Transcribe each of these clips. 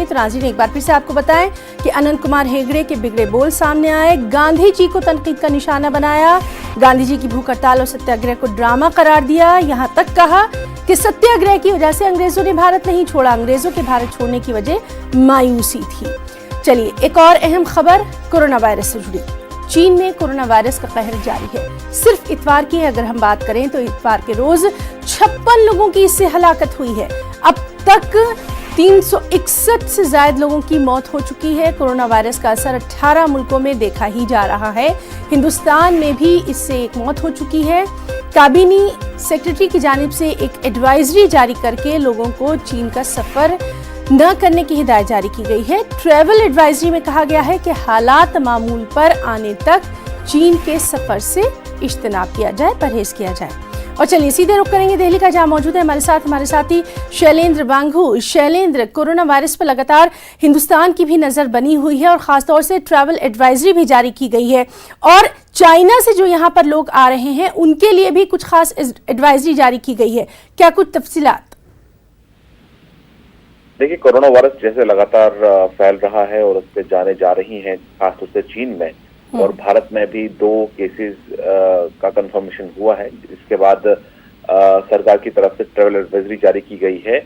चलिए तो नाज़रीन एक बार फिर से आपको बताएं कि अनंत कुमार हेगड़े के बिगड़े बोल सामने आए। गांधी जी को तनकीद का निशाना बनाया, गांधी जी की भूख हड़ताल और सत्याग्रह को ड्रामा करार दिया। यहां तक कहा कि सत्याग्रह की वजह से अंग्रेजों ने भारत नहीं छोड़ा, अंग्रेजों के भारत छोड़ने की वजह मायूसी थी। चलिए एक और अहम खबर कोरोना वायरस से जुड़ी। चीन में कोरोना वायरस का कहर जारी है। सिर्फ इतवार की अगर हम बात करें तो इतवार के रोज 56 लोगों की इससे हलाकत हुई है। अब तक 361 से ज्यादा लोगों की मौत हो चुकी है। कोरोना वायरस का असर 18 मुल्कों में देखा ही जा रहा है। हिंदुस्तान में भी इससे एक मौत हो चुकी है। काबीनी सेक्रेटरी की जानिब से एक एडवाइजरी जारी करके लोगों को चीन का सफर न करने की हिदायत जारी की गई है। ट्रैवल एडवाइजरी में कहा गया है कि हालात मामूल पर आने तक चीन के सफर से इज्तनाब किया जाए, परहेज किया जाए। और चलिए सीधे रुख करेंगे दिल्ली का, जहां मौजूद है हमारे साथी शैलेंद्र वांगू। शैलेंद्र, कोरोना वायरस पर लगातार हिंदुस्तान की भी नजर बनी हुई है और खासतौर से ट्रैवल एडवाइजरी भी जारी की गई है और चाइना से जो यहाँ पर लोग आ रहे हैं उनके लिए भी कुछ खास एडवाइजरी जारी की गई है। क्या कुछ तफसीलात? देखिए, कोरोना वायरस जैसे लगातार फैल रहा है और उस पर जाने जा रही हैं, खासतौर से चीन में और भारत में भी 2 केसेस का कंफर्मेशन हुआ है। इसके बाद सरकार की तरफ से ट्रैवल एडवाइजरी जारी की गई है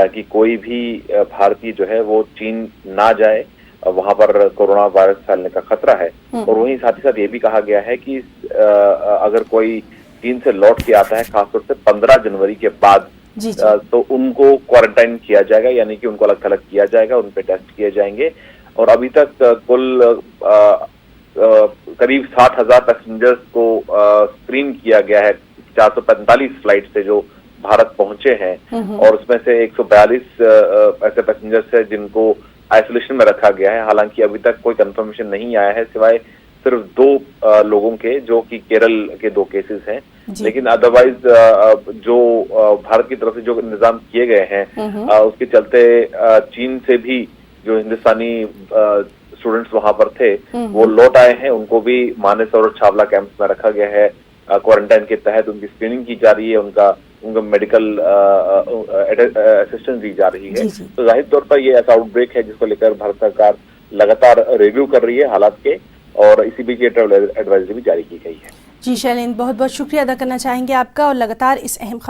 कि कोई भी भारतीय जो है वो चीन ना जाए, वहां पर कोरोना वायरस फैलने का खतरा है। और वहीं साथ ही साथ ये भी कहा गया है कि अगर कोई चीन से लौट के आता है, खासतौर से 15 जनवरी के बाद, तो उनको क्वारंटाइन किया जाएगा, यानी कि उनको अलग थलग किया जाएगा, उन पे टेस्ट किए जाएंगे। और अभी तक कुल करीब 60,000 पैसेंजर्स को स्क्रीन किया गया है 445 फ्लाइट से जो भारत पहुंचे हैं और उसमें से 142 ऐसे पैसेंजर्स हैं जिनको आइसोलेशन में रखा गया है। हालांकि अभी तक कोई कंफर्मेशन नहीं आया है सिवाय सिर्फ 2 लोगों के, जो कि केरल के 2 केसेस हैं। लेकिन अदरवाइज जो भारत की तरफ से जो इंतजाम किए गए हैं उसके चलते चीन से भी जो हिंदुस्तानी स्टूडेंट्स वहां पर थे वो लौट आए हैं। उनको भी मानेसर और छावला कैंप्स में रखा गया है। क्वारंटाइन के तहत उनकी स्क्रीनिंग की जा रही है, उनका मेडिकल असिस्टेंस दी जा रही है। तो जाहिर तौर पर ये ऐसा आउटब्रेक है जिसको लेकर भारत सरकार लगातार रिव्यू कर रही है हालात के, और इसी बीच ये ट्रैवल एडवाइजरी भी जारी की गई है। जी शैलेंद्र, बहुत बहुत शुक्रिया अदा करना चाहेंगे आपका और लगातार इस अहम खबर